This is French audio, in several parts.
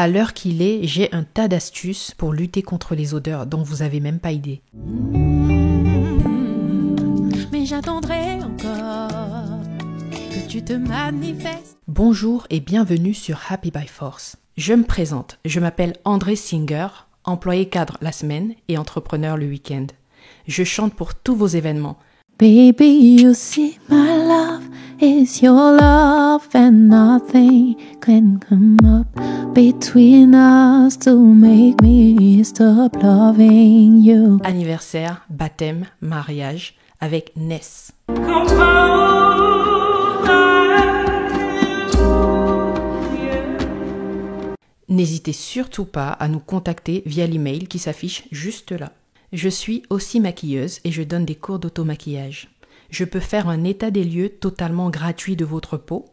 À l'heure qu'il est, j'ai un tas d'astuces pour lutter contre les odeurs dont vous avez même pas idée. Mais j'attendrai encore que tu te manifestes. Bonjour et bienvenue sur Happy by Force. Je me présente, je m'appelle André Singer, employé cadre la semaine et entrepreneur le week-end. Je chante pour tous vos événements. Baby, you see my love is your love and nothing can come up between us to make me stop loving you. Anniversaire, baptême, mariage avec Ness. N'hésitez surtout pas à nous contacter via l'email qui s'affiche juste là. Je suis aussi maquilleuse et je donne des cours d'auto-maquillage. Je peux faire un état des lieux totalement gratuit de votre peau,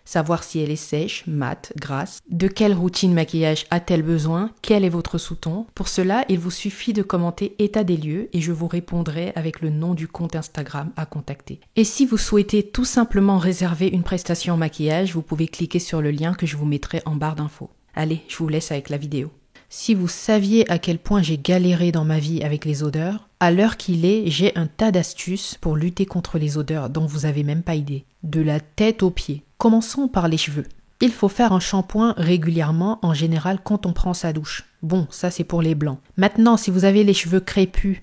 savoir si elle est sèche, mate, grasse, de quelle routine maquillage a-t-elle besoin, quel est votre sous-ton. Pour cela, il vous suffit de commenter état des lieux et je vous répondrai avec le nom du compte Instagram à contacter. Et si vous souhaitez tout simplement réserver une prestation en maquillage, vous pouvez cliquer sur le lien que je vous mettrai en barre d'infos. Allez, je vous laisse avec la vidéo. Si vous saviez à quel point j'ai galéré dans ma vie avec les odeurs, à l'heure qu'il est, j'ai un tas d'astuces pour lutter contre les odeurs dont vous avez même pas idée. De la tête aux pieds. Commençons par les cheveux. Il faut faire un shampoing régulièrement, en général quand on prend sa douche. Bon, ça c'est pour les blancs. Maintenant, si vous avez les cheveux crépus,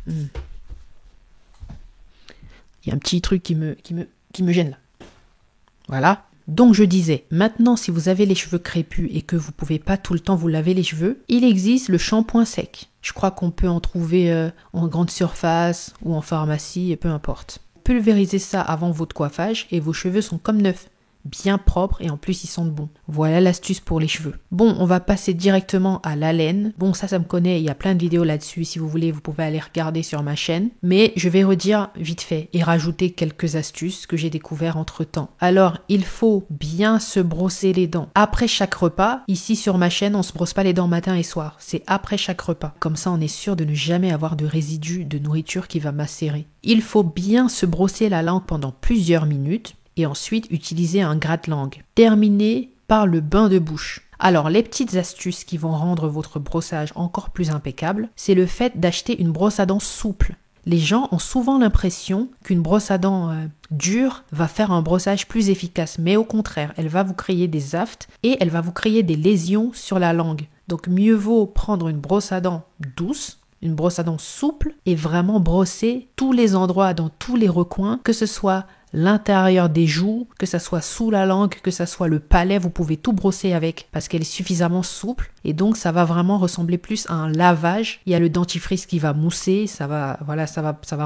il y a un petit truc qui me gêne là. Voilà. Donc je disais, maintenant si vous avez les cheveux crépus et que vous ne pouvez pas tout le temps vous laver les cheveux, il existe le shampoing sec. Je crois qu'on peut en trouver en grande surface ou en pharmacie, peu importe. Pulvérisez ça avant votre coiffage et vos cheveux sont comme neufs, bien propres et en plus ils sentent bon. Voilà l'astuce pour les cheveux. Bon, on va passer directement à la laine. Bon, ça me connaît, il y a plein de vidéos là-dessus. Si vous voulez, vous pouvez aller regarder sur ma chaîne. Mais je vais redire vite fait et rajouter quelques astuces que j'ai découvert entre-temps. Alors, il faut bien se brosser les dents. Après chaque repas, ici sur ma chaîne, on se brosse pas les dents matin et soir. C'est après chaque repas. Comme ça, on est sûr de ne jamais avoir de résidus de nourriture qui va macérer. Il faut bien se brosser la langue pendant plusieurs minutes. Et ensuite utiliser un gratte-langue. Terminez par le bain de bouche. Alors les petites astuces qui vont rendre votre brossage encore plus impeccable, c'est le fait d'acheter une brosse à dents souple. Les gens ont souvent l'impression qu'une brosse à dents dure va faire un brossage plus efficace, mais au contraire, elle va vous créer des aftes et elle va vous créer des lésions sur la langue. Donc mieux vaut prendre une brosse à dents douce, une brosse à dents souple et vraiment brosser tous les endroits dans tous les recoins, que ce soit l'intérieur des joues, que ça soit sous la langue, que ça soit le palais, vous pouvez tout brosser avec parce qu'elle est suffisamment souple et donc ça va vraiment ressembler plus à un lavage. Il y a le dentifrice qui va mousser, ça va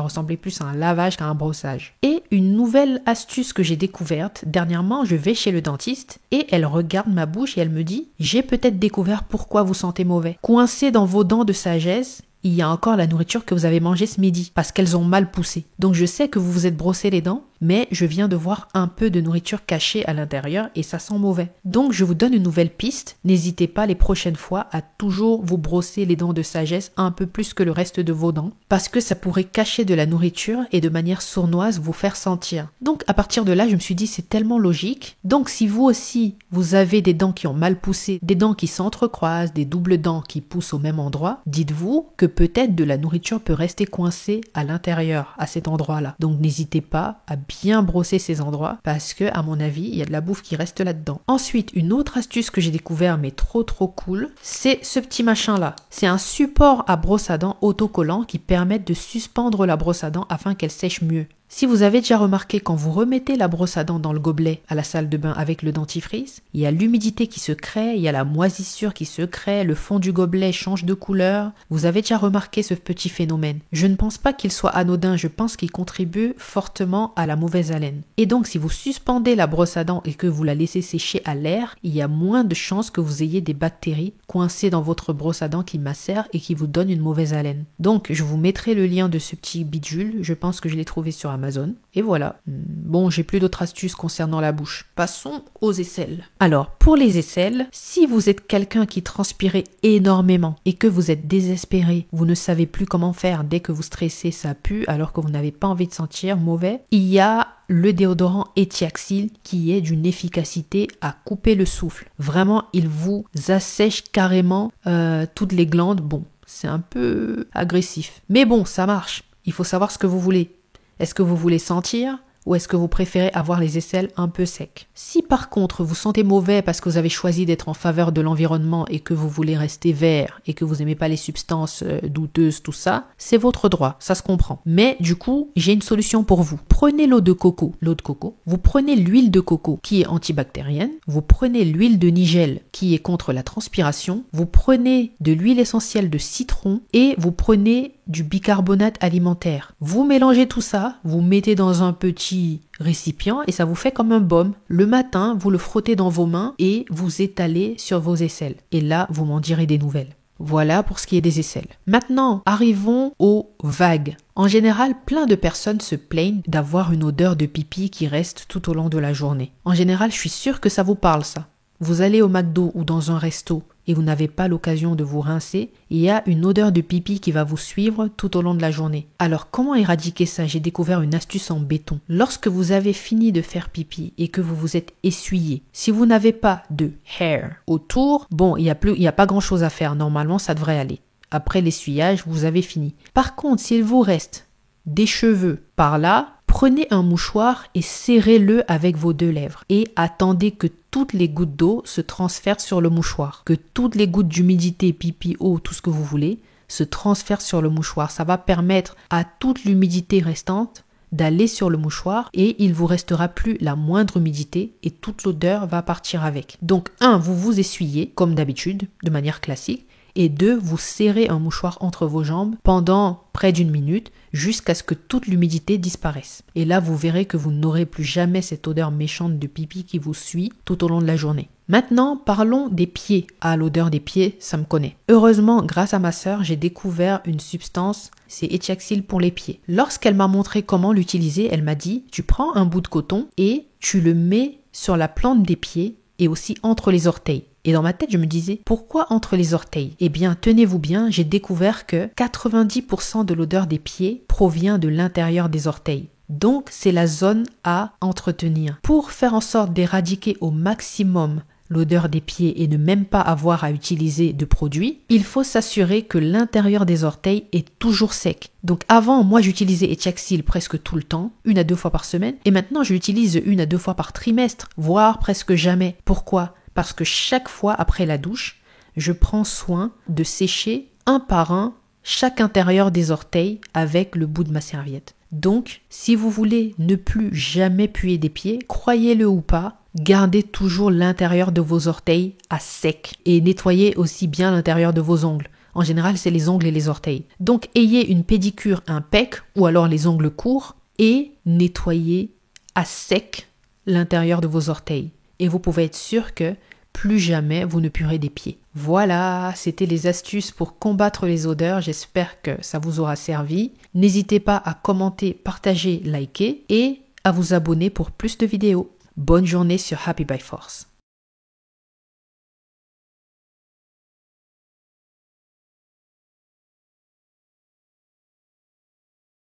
ressembler plus à un lavage qu'à un brossage. Et une nouvelle astuce que j'ai découverte, dernièrement je vais chez le dentiste et elle regarde ma bouche et elle me dit « J'ai peut-être découvert pourquoi vous sentez mauvais. Coincé dans vos dents de sagesse, il y a encore la nourriture que vous avez mangée ce midi parce qu'elles ont mal poussé. Donc je sais que vous vous êtes brossé les dents, mais je viens de voir un peu de nourriture cachée à l'intérieur et ça sent mauvais. Donc je vous donne une nouvelle piste. N'hésitez pas les prochaines fois à toujours vous brosser les dents de sagesse un peu plus que le reste de vos dents parce que ça pourrait cacher de la nourriture et de manière sournoise vous faire sentir. Donc à partir de là, je me suis dit c'est tellement logique. Donc si vous aussi, vous avez des dents qui ont mal poussé, des dents qui s'entrecroisent, des doubles dents qui poussent au même endroit, dites-vous que peut-être de la nourriture peut rester coincée à l'intérieur, à cet endroit-là. Donc n'hésitez pas à bien brosser ces endroits parce que, à mon avis, il y a de la bouffe qui reste là-dedans. Ensuite, une autre astuce que j'ai découvert mais trop cool, c'est ce petit machin-là. C'est un support à brosse à dents autocollant qui permet de suspendre la brosse à dents afin qu'elle sèche mieux. Si vous avez déjà remarqué quand vous remettez la brosse à dents dans le gobelet à la salle de bain avec le dentifrice, il y a l'humidité qui se crée, il y a la moisissure qui se crée, le fond du gobelet change de couleur. Vous avez déjà remarqué ce petit phénomène. Je ne pense pas qu'il soit anodin, je pense qu'il contribue fortement à la mauvaise haleine. Et donc si vous suspendez la brosse à dents et que vous la laissez sécher à l'air, il y a moins de chances que vous ayez des bactéries coincées dans votre brosse à dents qui macèrent et qui vous donnent une mauvaise haleine. Donc je vous mettrai le lien de ce petit bidule, je pense que je l'ai trouvé sur Amazon. Et voilà. Bon, j'ai plus d'autres astuces concernant la bouche. Passons aux aisselles. Alors, pour les aisselles, si vous êtes quelqu'un qui transpire énormément et que vous êtes désespéré, vous ne savez plus comment faire, dès que vous stressez, ça pue alors que vous n'avez pas envie de sentir mauvais, il y a le déodorant Etiaxil qui est d'une efficacité à couper le souffle. Vraiment, il vous assèche carrément toutes les glandes. Bon, c'est un peu agressif. Mais bon, ça marche. Il faut savoir ce que vous voulez. Est-ce que vous voulez sentir ou est-ce que vous préférez avoir les aisselles un peu secs? Si par contre vous sentez mauvais parce que vous avez choisi d'être en faveur de l'environnement et que vous voulez rester vert et que vous n'aimez pas les substances douteuses, tout ça, c'est votre droit, ça se comprend. Mais du coup, j'ai une solution pour vous. Prenez l'eau de coco, vous prenez l'huile de coco qui est antibactérienne, vous prenez l'huile de nigel qui est contre la transpiration, vous prenez de l'huile essentielle de citron et vous prenez du bicarbonate alimentaire. Vous mélangez tout ça, vous mettez dans un petit récipient et ça vous fait comme un baume. Le matin, vous le frottez dans vos mains et vous étalez sur vos aisselles. Et là, vous m'en direz des nouvelles. Voilà pour ce qui est des aisselles. Maintenant, arrivons aux vagues. En général, plein de personnes se plaignent d'avoir une odeur de pipi qui reste tout au long de la journée. En général, je suis sûre que ça vous parle ça. Vous allez au McDo ou dans un resto et vous n'avez pas l'occasion de vous rincer, il y a une odeur de pipi qui va vous suivre tout au long de la journée. Alors comment éradiquer ça? J'ai découvert une astuce en béton. Lorsque vous avez fini de faire pipi et que vous vous êtes essuyé, si vous n'avez pas de hair autour, bon, il y a pas grand chose à faire. Normalement, ça devrait aller. Après l'essuyage, vous avez fini. Par contre, s'il vous reste des cheveux par là, prenez un mouchoir et serrez-le avec vos deux lèvres et attendez que toutes les gouttes d'eau se transfèrent sur le mouchoir, que toutes les gouttes d'humidité, pipi, eau, tout ce que vous voulez, se transfèrent sur le mouchoir. Ça va permettre à toute l'humidité restante d'aller sur le mouchoir et il vous restera plus la moindre humidité et toute l'odeur va partir avec. Donc 1, vous vous essuyez comme d'habitude, de manière classique. Et 2, vous serrez un mouchoir entre vos jambes pendant près d'1 minute jusqu'à ce que toute l'humidité disparaisse. Et là, vous verrez que vous n'aurez plus jamais cette odeur méchante de pipi qui vous suit tout au long de la journée. Maintenant, parlons des pieds. Ah, l'odeur des pieds, ça me connaît. Heureusement, grâce à ma sœur, j'ai découvert une substance, c'est Etiaxil pour les pieds. Lorsqu'elle m'a montré comment l'utiliser, elle m'a dit, tu prends un bout de coton et tu le mets sur la plante des pieds et aussi entre les orteils. Et dans ma tête, je me disais, pourquoi entre les orteils? Eh bien, tenez-vous bien, j'ai découvert que 90% de l'odeur des pieds provient de l'intérieur des orteils. Donc, c'est la zone à entretenir. Pour faire en sorte d'éradiquer au maximum l'odeur des pieds et ne même pas avoir à utiliser de produits, il faut s'assurer que l'intérieur des orteils est toujours sec. Donc avant, moi j'utilisais Etiaxil presque tout le temps, 1 à 2 fois par semaine, et maintenant je l'utilise 1 à 2 fois par trimestre, voire presque jamais. Pourquoi? Parce que chaque fois après la douche, je prends soin de sécher un par un chaque intérieur des orteils avec le bout de ma serviette. Donc, si vous voulez ne plus jamais puer des pieds, croyez-le ou pas, gardez toujours l'intérieur de vos orteils à sec et nettoyez aussi bien l'intérieur de vos ongles. En général, c'est les ongles et les orteils. Donc, ayez une pédicure impec ou alors les ongles courts et nettoyez à sec l'intérieur de vos orteils. Et vous pouvez être sûr que plus jamais vous ne puerez des pieds. Voilà, c'était les astuces pour combattre les odeurs. J'espère que ça vous aura servi. N'hésitez pas à commenter, partager, liker et à vous abonner pour plus de vidéos. Bonne journée sur Happy by Force.